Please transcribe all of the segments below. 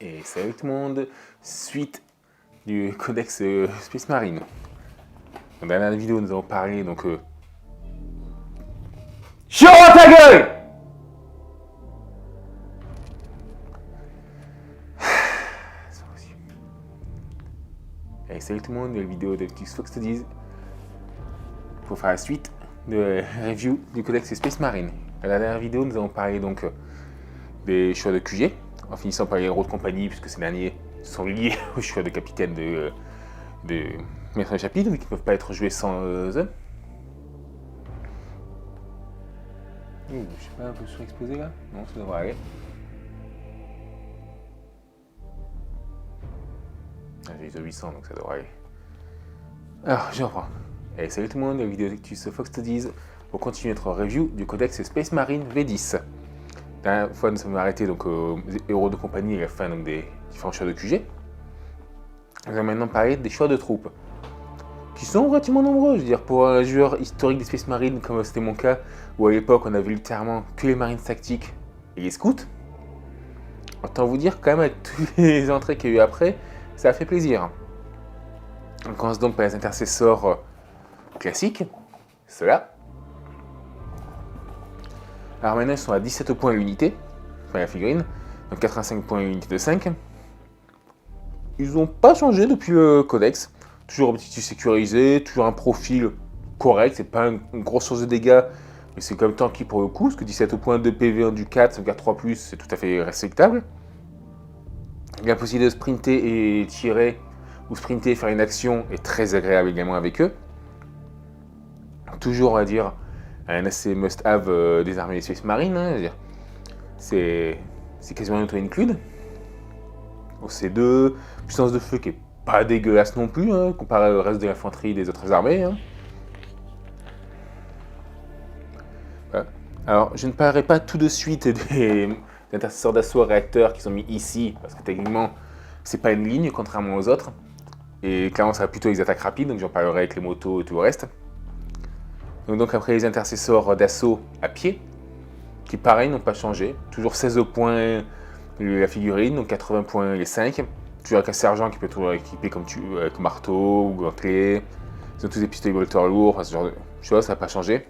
Et salut tout le monde, suite du codex Space Marine. Dans la dernière vidéo, nous avons parlé donc. Chiant ta gueule! Allez, salut tout le monde, nouvelle vidéo de Fox Studies pour faire la suite de review du codex Space Marine. Dans la dernière vidéo, nous avons parlé donc des choix de QG, en finissant par les héros de compagnie, puisque ces derniers sont liés aux choix de capitaine de maître de chapitre, qui ne peuvent pas être joués sans eux. Je sais pas, un peu surexposé là? Non, ça devrait aller. J'ai ISO 800, donc ça devrait aller. Alors, je reprends. Allez, salut tout le monde, la vidéo d'actus Fox Studies pour continuer notre review du codex Space Marine V10. La dernière fois, nous sommes arrêtés donc, aux héros de compagnie à la fin donc, des différents choix de QG. Nous allons maintenant parler des choix de troupes, qui sont relativement nombreux. Je veux dire, pour un joueur historique des Space Marine, comme c'était mon cas, où à l'époque on avait littéralement que les marines tactiques et les scouts, autant vous dire quand même avec toutes les entrées qu'il y a eu après, ça a fait plaisir. On commence donc par les intercesseurs classiques, ceux-là. Alors maintenant ils sont à 17 points l'unité, enfin la figurine, donc 85 points l'unité de 5. Ils n'ont pas changé depuis le codex, toujours objectif sécurisé, toujours un profil correct, c'est pas une grosse source de dégâts, mais c'est quand même tanky pour le coup, parce que 17 points de PV1 du 4, sauvegarde 3+, c'est tout à fait respectable. La possibilité de sprinter et tirer, ou sprinter et faire une action est très agréable également avec eux. Toujours, on va dire, un assez must-have des armées des Space Marine, hein, c'est quasiment un auto-include. Au C2, puissance de feu qui est pas dégueulasse non plus, hein, comparé au reste de l'infanterie des autres armées. Hein. Voilà. Alors, je ne parlerai pas tout de suite des intercesseurs d'assaut réacteurs qui sont mis ici, parce que techniquement, c'est pas une ligne, contrairement aux autres. Et clairement, ça va plutôt les attaques rapides, donc j'en parlerai avec les motos et tout le reste. Donc après, les intercesseurs d'assaut à pied, qui pareil, n'ont pas changé. Toujours 16 points la figurine, donc 80 points les 5. Toujours avec un sergent qui peut être équipé comme avec marteau ou gantelet. Ils ont tous des pistolets bolteurs lourds, ce genre de choses, ça n'a pas changé.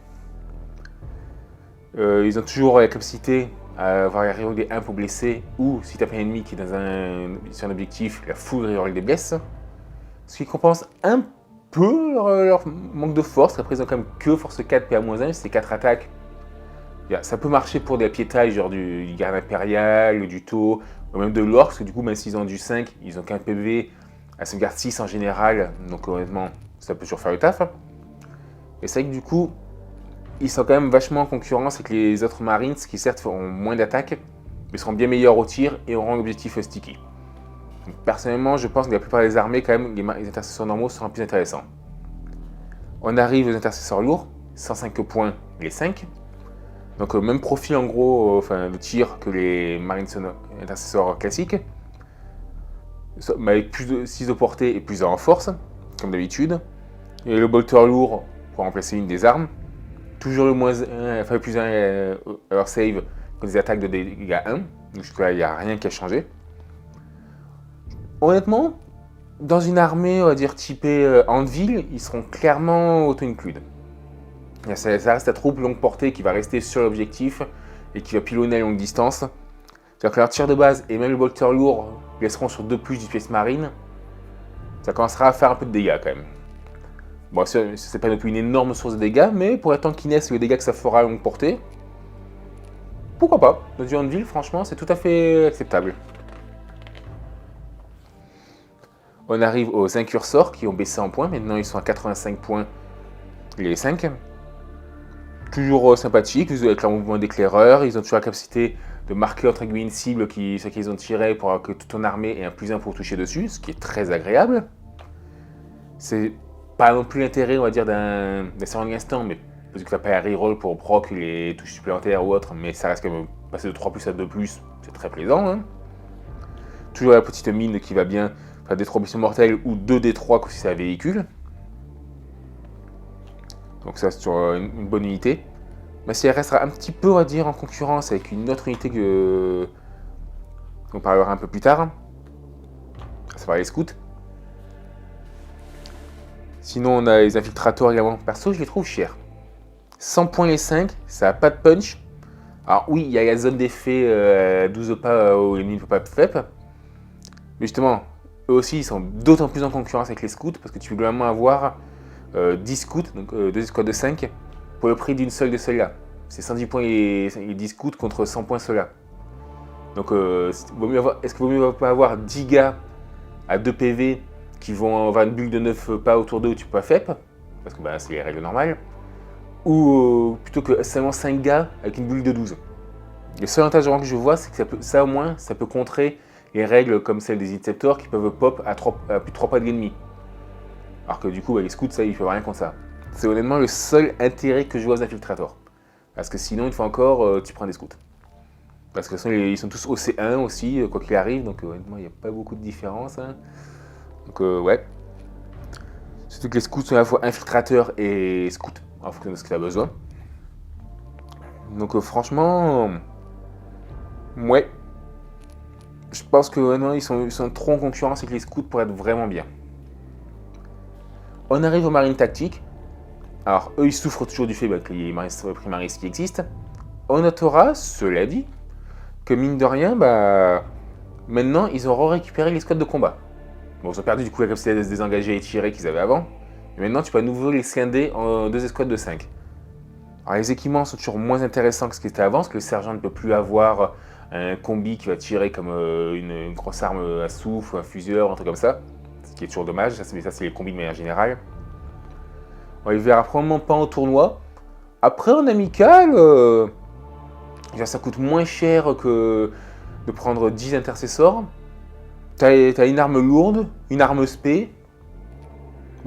Ils ont toujours la capacité à avoir la reroll des 1 pour blesser, ou si tu as un ennemi qui est sur un objectif, la full reroll des blesses. Ce qui compense un peu leur manque de force. Après, ils ont quand même que force 4 PA-1, c'est 4 attaques. Ça peut marcher pour des piétailles, genre du garde impérial, du tau, ou même de l'orc, parce que du coup, même s'ils ont du 5, ils ont qu'un PV à sauvegarde 6 en général, donc honnêtement, ça peut toujours faire le taf. Et c'est vrai que du coup, ils sont quand même vachement en concurrence avec les autres Marines, qui certes feront moins d'attaques, mais seront bien meilleurs au tir et auront l'objectif sticky. Donc, personnellement, je pense que la plupart des armées, quand même, les intercesseurs normaux seront plus intéressants. On arrive aux intercesseurs lourds, 105 points les 5. Donc même profil en gros de tir que les marines intercesseurs classiques, mais avec plus de 6 de portée et plus en force, comme d'habitude. Et le bolter lourd pour remplacer une des armes. Toujours le moins 1, enfin le plus 1 leur save que des attaques de dégâts 1. Donc jusque-là, il n'y a rien qui a changé. Honnêtement, dans une armée, on va dire typée Anvil, ils seront clairement auto-include. Ça reste la troupe longue portée qui va rester sur l'objectif et qui va pilonner à longue distance. C'est-à-dire que leur tir de base et même le bolter lourd laisseront sur 2+ du Space Marine. Ça commencera à faire un peu de dégâts quand même. Bon, c'est pas non plus une énorme source de dégâts, mais pour la tankiness et le dégât que ça fera à longue portée, pourquoi pas. Dans une ville, franchement, c'est tout à fait acceptable. On arrive aux incursors qui ont baissé en points. Maintenant, ils sont à 85 points les 5. Toujours sympathique, avec leur mouvement d'éclaireur, ils ont toujours la capacité de marquer entre guillemets une cible sur qui ils ont tiré pour que toute ton armée ait un +1 pour toucher dessus, ce qui est très agréable. C'est pas non plus l'intérêt, on va dire, d'un surrounding instant, mais parce que tu n'as pas à reroll pour proc les touches supplémentaires ou autres, mais ça reste quand même passer de 3+ à 2+, c'est très plaisant. Hein. Toujours la petite mine qui va bien, enfin des 3 missions mortelles ou 2 D3 si c'est un véhicule. Donc ça c'est sur une bonne unité. Mais si elle restera un petit peu, on va dire, en concurrence avec une autre unité On parlera un peu plus tard. Ça va les scouts. Sinon, on a les infiltrators également. Perso, je les trouve chers. 100 points les 5, ça n'a pas de punch. Alors oui, il y a la zone d'effet 12 pas où l'ennemi ne peut pas FEP. Mais justement, eux aussi, ils sont d'autant plus en concurrence avec les scouts parce que tu peux globalement avoir 10 scouts, donc 2 escouades de 5, pour le prix d'une seule de celle-là. C'est 110 points et 10 scouts contre 100 points ceux-là. Donc est-ce qu'il vaut mieux pas avoir 10 gars à 2 PV qui vont avoir une bulle de 9 pas autour d'eux où tu peux pas FEP, parce que c'est les règles normales, ou plutôt que seulement 5 gars avec une bulle de 12. Le seul avantage que je vois, c'est que ça au moins, ça peut contrer les règles comme celles des Interceptors qui peuvent pop à plus de 3 pas de l'ennemi. Alors que du coup, les scouts, ça, ils peuvent rien contre ça. C'est honnêtement le seul intérêt que je vois aux infiltrators. Parce que sinon, une fois encore, tu prends des scouts. Parce que ils sont tous au C1 aussi, quoi qu'il arrive, donc honnêtement, il n'y a pas beaucoup de différence. Hein. Donc ouais. Surtout que les scouts sont à la fois infiltrateurs et scouts, en fonction de ce que tu as besoin. Donc franchement, ouais. Je pense que honnêtement, ils sont trop en concurrence avec les scouts pour être vraiment bien. On arrive aux marines tactiques. Alors eux, ils souffrent toujours du fait que les marines primaristes qui existent. On notera, cela dit, que mine de rien, maintenant, ils auront récupéré les squads de combat. Bon, ils ont perdu du coup la capacité de se désengager et tirer qu'ils avaient avant. Mais maintenant, tu peux à nouveau les scinder en 2 escouades de 5. Alors, les équipements sont toujours moins intéressants que ce qui était avant, parce que le sergent ne peut plus avoir un combi qui va tirer comme une grosse arme à souffle, un fuseur, un truc comme ça. Ce qui est toujours dommage, ça c'est les combis de manière générale. On les verra probablement pas en tournoi. Après, en amical, ça coûte moins cher que de prendre 10 intercessors. T'as une arme lourde, une arme spé,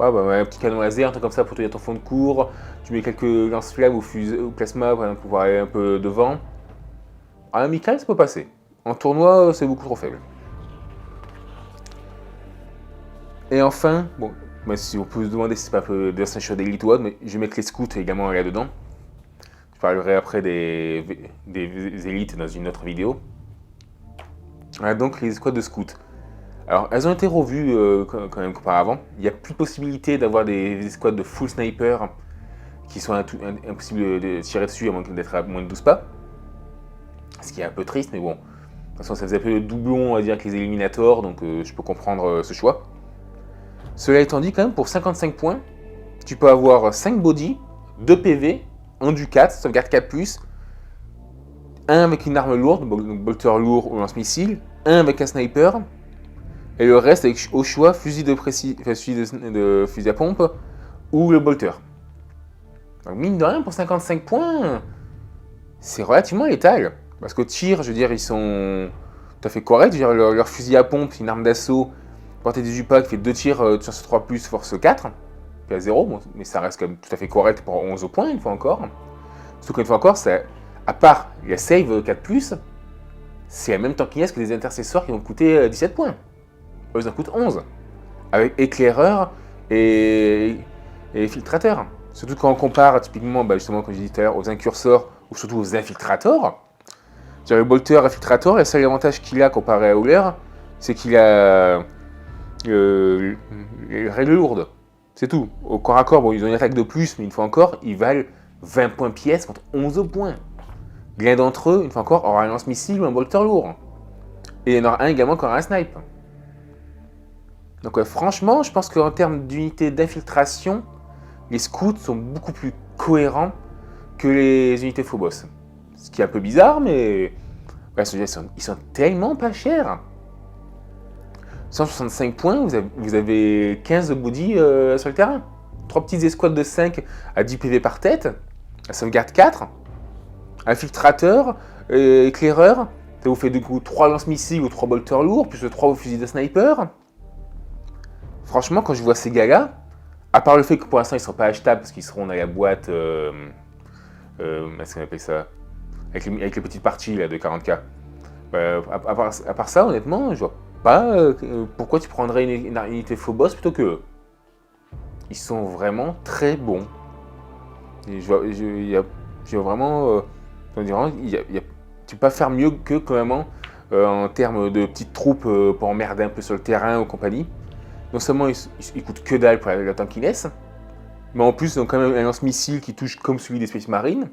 un petit canon laser, un truc comme ça pour tenir ton fond de cours. Tu mets quelques lance-flammes ou plasma pour pouvoir aller un peu devant. En amical, ça peut passer. En tournoi, c'est beaucoup trop faible. Et enfin, si on peut se demander si c'est pas un peu de Ascension d'Elite ou autre, mais je vais mettre les scouts également là-dedans. Je parlerai après des élites dans une autre vidéo. Voilà donc les escouades de scouts. Alors, elles ont été revues quand même qu'auparavant. Il n'y a plus de possibilité d'avoir des escouades de full sniper qui sont impossibles de tirer dessus à moins d'être à moins de 12 pas. Ce qui est un peu triste, mais bon. De toute façon, ça faisait un peu le doublon, on va dire, avec les Eliminators, donc je peux comprendre ce choix. Cela étant dit, quand même, pour 55 points, tu peux avoir 5 body, 2 PV, 1 du 4, sauvegarde 4+, un avec une arme lourde, donc bolter lourd ou lance-missile, un avec un sniper, et le reste avec au choix fusil de fusil à pompe ou le bolter. Donc mine de rien, pour 55 points, c'est relativement létal. Parce qu'au tir, je veux dire, ils sont tout à fait corrects. Je veux dire, leur fusil à pompe, une arme d'assaut, portée 18 pas qui fait 2 tirs, chance 3+, force 4, puis à 0, mais ça reste quand même tout à fait correct pour 11 points, une fois encore. Surtout qu'une fois encore, à part la save 4+, c'est la même tankiness que les intercesseurs qui vont coûter 17 points. Eux, ils en coûtent 11. Avec éclaireur et filtrateur. Surtout quand on compare typiquement, justement, comme je disais tout à l'heure, aux incursors ou surtout aux infiltrators. Le bolter infiltrator, le seul avantage qu'il a comparé à Howler, c'est qu'il a les règles lourdes. C'est tout. Au corps à corps, ils ont une attaque de plus, mais une fois encore, ils valent 20 points pièce contre 11 points. L'un d'entre eux, une fois encore, aura un lance-missile ou un bolter lourd. Et il y en aura un également qui aura un snipe. Donc franchement, je pense qu'en termes d'unité d'infiltration, les scouts sont beaucoup plus cohérents que les unités Phobos. Ce qui est un peu bizarre, mais ils sont tellement pas chers. 165 points, vous avez 15 body sur le terrain. 3 petites escouades de 5 à 10 PV par tête, à sauvegarde 4, infiltrateur, éclaireur, ça vous fait du coup 3 lance-missiles ou 3 bolters lourds, plus 3 fusils de sniper. Franchement, quand je vois ces gars-là, à part le fait que pour l'instant ils ne seront pas achetables parce qu'ils seront dans la boîte, comment on appelle ça, avec les petites parties là, de 40K. À part ça, honnêtement, je vois pas pourquoi tu prendrais une unité Phobos plutôt que ils sont vraiment très bons. Et tu peux pas faire mieux que quand même en termes de petites troupes pour emmerder un peu sur le terrain ou compagnie. Non seulement ils coûtent que dalle pour la tankiness, mais en plus ils ont quand même un lance-missile qui touche comme celui des Space Marines.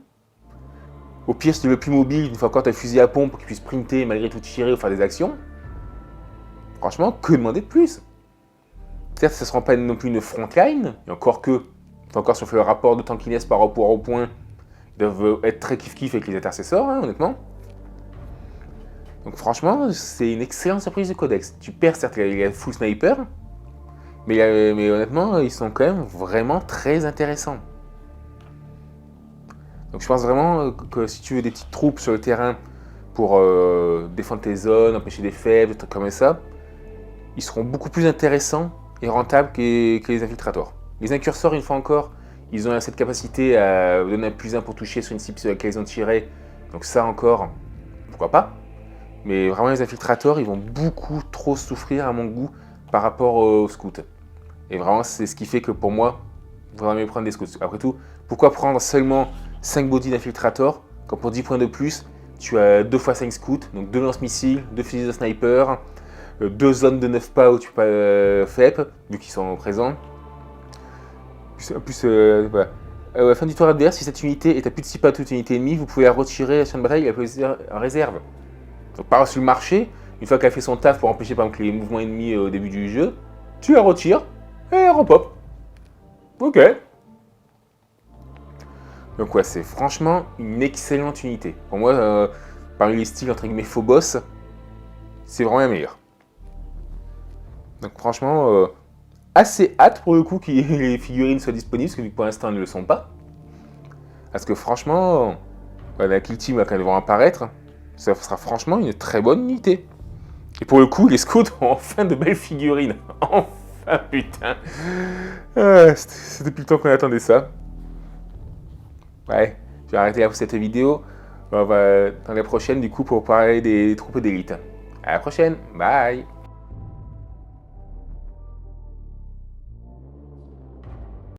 Au pire, si tu veux plus mobile, une fois encore tu as le fusil à pompe pour qu'il puisse sprinter malgré tout tirer ou faire des actions. Franchement, que demander de plus? Certes, ça ne sera pas non plus une frontline, et encore que, encore si on fait le rapport de tankiness par rapport au point, ils doivent être très kiff-kiff avec les intercesseurs, hein, honnêtement. Donc franchement, c'est une excellente surprise du codex. Tu perds certes les full sniper, mais honnêtement, ils sont quand même vraiment très intéressants. Donc je pense vraiment que si tu veux des petites troupes sur le terrain pour défendre tes zones, empêcher des faibles, des trucs comme ça, ils seront beaucoup plus intéressants et rentables que les infiltrators. Les incursors, une fois encore, ils ont cette capacité à donner un +1 pour toucher sur une cible sur laquelle ils ont tiré. Donc ça encore, pourquoi pas. Mais vraiment les infiltrators, ils vont beaucoup trop souffrir à mon goût par rapport aux scouts. Et vraiment, c'est ce qui fait que pour moi, il vaudrait mieux prendre des scouts. Après tout, pourquoi prendre seulement 5 bodies d'infiltrator quand pour 10 points de plus, tu as 2 x 5 scouts, donc 2 lance-missiles, 2 fusils de sniper, 2 zones de 9 pas où tu peux FEP, vu qu'ils sont présents. Plus voilà. À la fin du tour adverse, si cette unité est à plus de 6 pas de toute unité ennemie, vous pouvez la retirer sur une bataille et la poser en réserve. Donc par sur le marché, une fois qu'elle a fait son taf pour empêcher par exemple les mouvements ennemis au début du jeu, tu la retires et elle repop. Ok. Donc ouais, c'est franchement une excellente unité. Pour moi, parmi les styles entre guillemets Phobos, c'est vraiment la meilleure. Donc franchement, assez hâte pour le coup que les figurines soient disponibles, parce que pour l'instant elles ne le sont pas. Parce que franchement, la Kill Team quand elles vont apparaître, ça sera franchement une très bonne unité. Et pour le coup, les scouts ont enfin de belles figurines. Enfin, putain. C'est depuis le temps qu'on attendait ça. Ouais, je vais arrêter là pour cette vidéo. On va dans la prochaine, du coup, pour parler des troupes d'élite. À la prochaine. Bye.